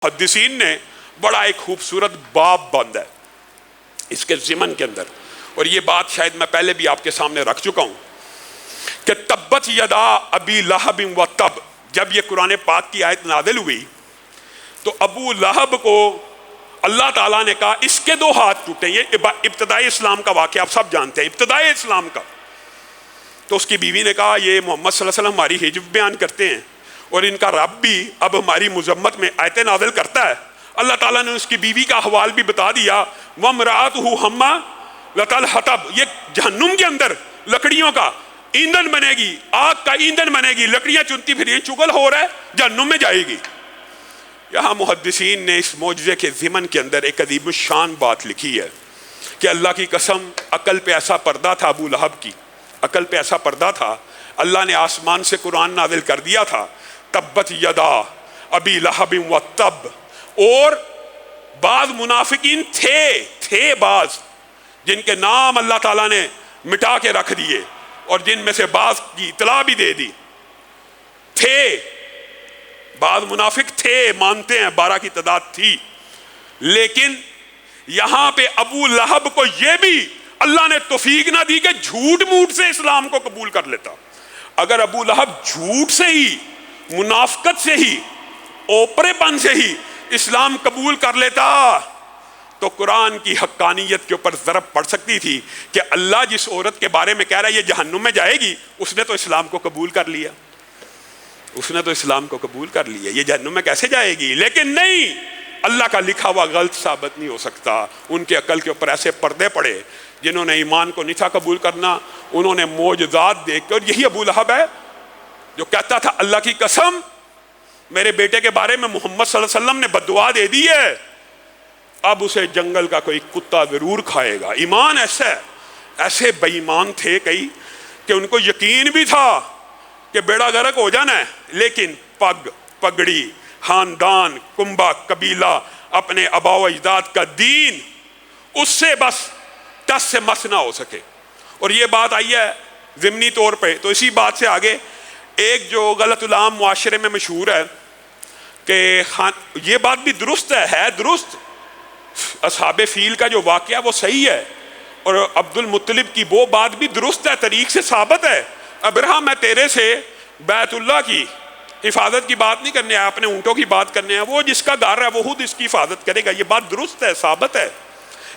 محدثین نے بڑا ایک خوبصورت باب باندھا ہے اس کے ضمن کے اندر، اور یہ بات شاید میں پہلے بھی آپ کے سامنے رکھ چکا ہوں کہ تبت یدا ابی لہب و تب، جب یہ قرآن پاک کی آیت نازل ہوئی تو ابو لہب کو اللہ تعالیٰ نے کہا اس کے 2 ہاتھ ٹوٹے. یہ ابتدائی اسلام کا واقعہ آپ سب جانتے ہیں، ابتدائی اسلام کا. تو اس کی بیوی نے کہا یہ محمد صلی اللہ علیہ وسلم ہماری حجب بیان کرتے ہیں اور ان کا رب بھی اب ہماری مذمت میں آیتیں نازل کرتا ہے. اللہ تعالیٰ نے اس کی بیوی کا حوال بھی بتا دیا، وَامْرَأَتُهُ حَمَّالَةَ الْحَطَبِ، یہ جہنم کے اندر لکڑیوں کا ایندھن بنے گی، آگ کا ایندھن بنے گی، لکڑیاں چنتی پھر یہ چگل ہو رہا ہے جہنم میں جائے گی. یہاں محدثین نے اس معجزے کے ضمن کے اندر ایک عظیم الشان بات لکھی ہے کہ اللہ کی قسم عقل پہ ایسا پردہ تھا ابو لہب کی، عقل پہ ایسا پردہ تھا، اللہ نے آسمان سے قرآن نازل کر دیا تھا تبت یدا ابی لہب و تب. اور بعض منافقین تھے بعض جن کے نام اللہ تعالیٰ نے مٹا کے رکھ دیے اور جن میں سے بعض کی اطلاع بھی دے دی. بعض منافق تھے، مانتے ہیں 12 کی تعداد تھی، لیکن یہاں پہ ابو لہب کو یہ بھی اللہ نے توفیق نہ دی کہ جھوٹ موٹ سے اسلام کو قبول کر لیتا. اگر ابو لہب جھوٹ سے ہی، منافقت سے ہی، اوپرے پن سے ہی اسلام قبول کر لیتا تو قرآن کی حقانیت کے اوپر ضرب پڑ سکتی تھی کہ اللہ جس عورت کے بارے میں کہہ رہا ہے یہ جہنم میں جائے گی، اس نے تو اسلام کو قبول کر لیا، اس نے تو اسلام کو قبول کر لیا، یہ جہنم میں کیسے جائے گی؟ لیکن نہیں، اللہ کا لکھا ہوا غلط ثابت نہیں ہو سکتا. ان کے عقل کے اوپر ایسے پردے پڑے، جنہوں نے ایمان کو نہیں تھا قبول کرنا انہوں نے معجزات دیکھ کے. اور یہی ابو لہب ہے جو کہتا تھا اللہ کی قسم میرے بیٹے کے بارے میں محمد صلی اللہ علیہ وسلم نے بددعا دے دی ہے، اب اسے جنگل کا کوئی کتا ضرور کھائے گا. ایمان ایسے بے ایمان تھے کئی کہ ان کو یقین بھی تھا کہ بیڑا غرق ہو جانا ہے، لیکن پگڑی، خاندان، کنبہ، قبیلہ، اپنے آباء و اجداد کا دین، اس سے بس ٹس سے مس نہ ہو سکے. اور یہ بات آئی ہے ضمنی طور پہ. تو اسی بات سے آگے ایک جو غلط العام معاشرے میں مشہور ہے کہ یہ بات بھی درست ہے درست، اصحاب فیل کا جو واقعہ وہ صحیح ہے، اور عبد المطلب کی وہ بات بھی درست ہے، طریق سے ثابت ہے. ابراہیم میں تیرے سے بیت اللہ کی حفاظت کی بات نہیں کرنے آیا، اپنے اونٹوں کی بات کرنے آیا، وہ جس کا گھر ہے وہ خود اس کی حفاظت کرے گا. یہ بات درست ہے، ثابت ہے.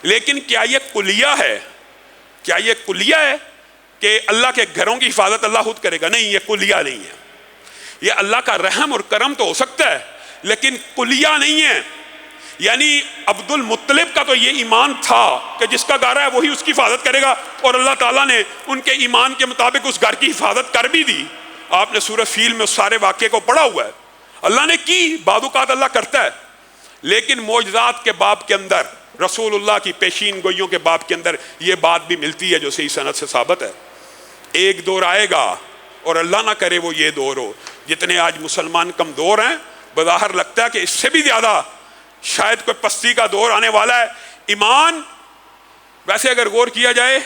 لیکن کیا یہ کلیہ ہے؟ کیا یہ کلیہ ہے کہ اللہ کے گھروں کی حفاظت اللہ خود کرے گا؟ نہیں، یہ کلیہ نہیں ہے. یہ اللہ کا رحم اور کرم تو ہو سکتا ہے لیکن کلیہ نہیں ہے. یعنی عبد المطلب کا تو یہ ایمان تھا کہ جس کا گھر ہے وہی اس کی حفاظت کرے گا، اور اللہ تعالیٰ نے ان کے ایمان کے مطابق اس گھر کی حفاظت کر بھی دی. آپ نے سورہ فیل میں اس سارے واقعے کو پڑھا ہوا ہے. اللہ نے کی، بعض اوقات اللہ کرتا ہے. لیکن معجزات کے باب کے اندر، رسول اللہ کی پیشین گوئیوں کے باب کے اندر یہ بات بھی ملتی ہے جو صحیح سند سے ثابت ہے. ایک دور آئے گا، اور اللہ نہ کرے وہ یہ دور ہو، جتنے آج مسلمان کمزور ہیں بظاہر لگتا ہے کہ اس سے بھی زیادہ شاید کوئی پستی کا دور آنے والا ہے. ایمان ویسے اگر غور کیا جائے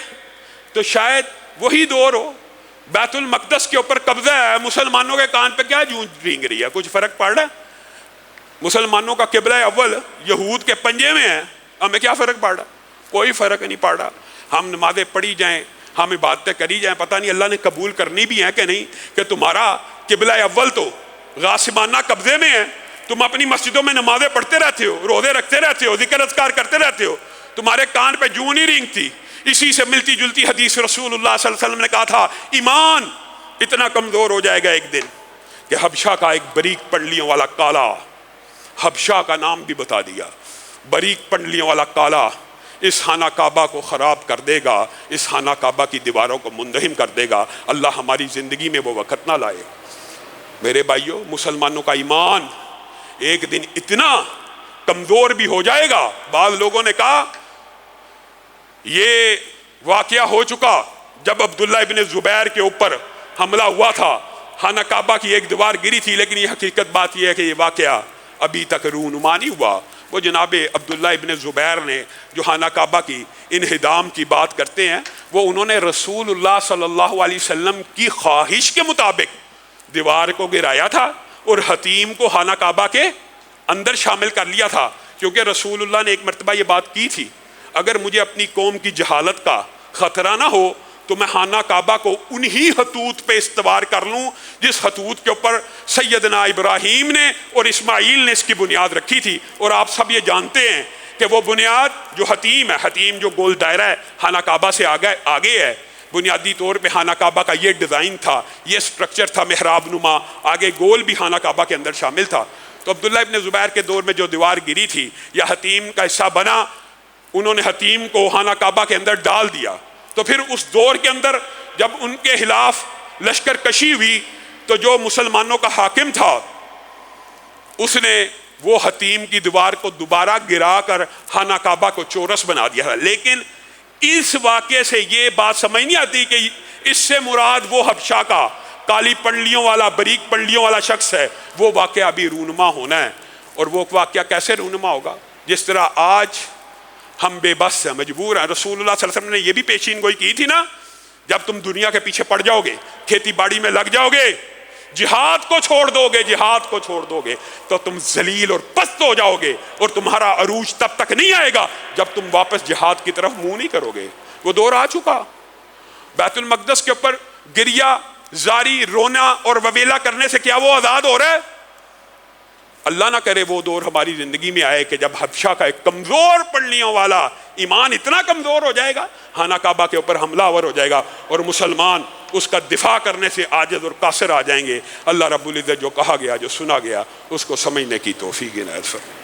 تو شاید وہی دور ہو. بیت المقدس کے اوپر قبضہ ہے، مسلمانوں کے کان پہ کیا جونج رینگ رہی ہے؟ کچھ فرق پڑ رہا ہے؟ مسلمانوں کا قبلہ اول یہود کے پنجے میں ہے، ہمیں کیا فرق پڑ رہا؟ کوئی فرق نہیں پڑ رہا. ہم نمازیں پڑھی جائیں، ہم عبادتیں کری جائیں، پتہ نہیں اللہ نے قبول کرنی بھی ہیں کہ نہیں، کہ تمہارا قبلہ اول تو غاصبانہ قبضے میں ہے. تم اپنی مسجدوں میں نمازیں پڑھتے رہتے ہو، روزے رکھتے رہتے ہو، ذکر اذکار کرتے رہتے ہو، تمہارے کان پہ جوں نہیں رینگتی. اسی سے ملتی جلتی حدیث رسول اللہ صلی اللہ علیہ وسلم نے کہا تھا ایمان اتنا کمزور ہو جائے گا ایک دن کہ حبشہ کا ایک بریک پنڈلیوں والا کالا، حبشہ کا نام بھی بتا دیا، بریک پنڈلیوں والا کالا اس خانہ کعبہ کو خراب کر دے گا، اس خانہ کعبہ کی دیواروں کو منہدم کر دے گا. اللہ ہماری زندگی میں وہ وقت نہ لائے. میرے بھائیوں، مسلمانوں کا ایمان ایک دن اتنا کمزور بھی ہو جائے گا. بعض لوگوں نے کہا یہ واقعہ ہو چکا جب عبداللہ ابن زبیر کے اوپر حملہ ہوا تھا، خانہ کعبہ کی ایک دیوار گری تھی، لیکن یہ حقیقت بات یہ ہے کہ یہ واقعہ ابھی تک رونما نہیں ہوا. وہ جناب عبداللہ ابن زبیر نے جو خانہ کعبہ کی انہدام کی بات کرتے ہیں، وہ انہوں نے رسول اللہ صلی اللہ علیہ وسلم کی خواہش کے مطابق دیوار کو گرایا تھا اور حتیم کو خانہ کعبہ کے اندر شامل کر لیا تھا، کیونکہ رسول اللہ نے ایک مرتبہ یہ بات کی تھی، اگر مجھے اپنی قوم کی جہالت کا خطرہ نہ ہو تو میں خانہ کعبہ کو انہی خطوط پہ استوار کر لوں جس خطوط کے اوپر سیدنا ابراہیم نے اور اسماعیل نے اس کی بنیاد رکھی تھی۔ اور آپ سب یہ جانتے ہیں کہ وہ بنیاد جو حتیم ہے، حتیم جو گول دائرہ ہے خانہ کعبہ سے آگے ہے، بنیادی طور پہ خانہ کعبہ کا یہ ڈیزائن تھا، یہ سٹرکچر تھا محراب نما، آگے گول بھی خانہ کعبہ کے اندر شامل تھا۔ تو عبداللہ ابن زبیر کے دور میں جو دیوار گری تھی یا حتیم کا حصہ بنا، انہوں نے حتیم کو خانہ کعبہ کے اندر ڈال دیا۔ تو پھر اس دور کے اندر جب ان کے خلاف لشکر کشی ہوئی تو جو مسلمانوں کا حاکم تھا اس نے وہ حتیم کی دیوار کو دوبارہ گرا کر خانہ کعبہ کو چورس بنا دیا تھا۔ لیکن اس واقعے سے یہ بات سمجھ نہیں آتی کہ اس سے مراد وہ حبشہ کا کالی پنڈلیوں والا، باریک پنڈلیوں والا شخص ہے، وہ واقعہ ابھی رونما ہونا ہے۔ اور وہ واقعہ کیسے رونما ہوگا؟ جس طرح آج ہم بے بس ہیں، مجبور ہیں۔ رسول اللہ صلی اللہ علیہ وسلم نے یہ بھی پیشین گوئی کی تھی نا، جب تم دنیا کے پیچھے پڑ جاؤ گے، کھیتی باڑی میں لگ جاؤ گے، جہاد کو چھوڑ دو گے، جہاد کو چھوڑ دو گے تو تم ذلیل اور پست ہو جاؤ گے، اور تمہارا عروج تب تک نہیں آئے گا جب تم واپس جہاد کی طرف منہ نہیں کرو گے۔ وہ دور آ چکا۔ بیت المقدس کے اوپر گریا، زاری، رونا اور وویلا کرنے سے کیا وہ آزاد ہو رہا ہے؟ اللہ نہ کرے وہ دور ہماری زندگی میں آئے کہ جب حبشہ کا ایک کمزور پنڈلیوں والا ایمان اتنا کمزور ہو جائے گا، خانہ کعبہ کے اوپر حملہ آور ہو جائے گا اور مسلمان اس کا دفاع کرنے سے عاجز اور قاصر آ جائیں گے۔ اللہ رب العزت جو کہا گیا، جو سنا گیا، اس کو سمجھنے کی توفیق عنایت فرمائے۔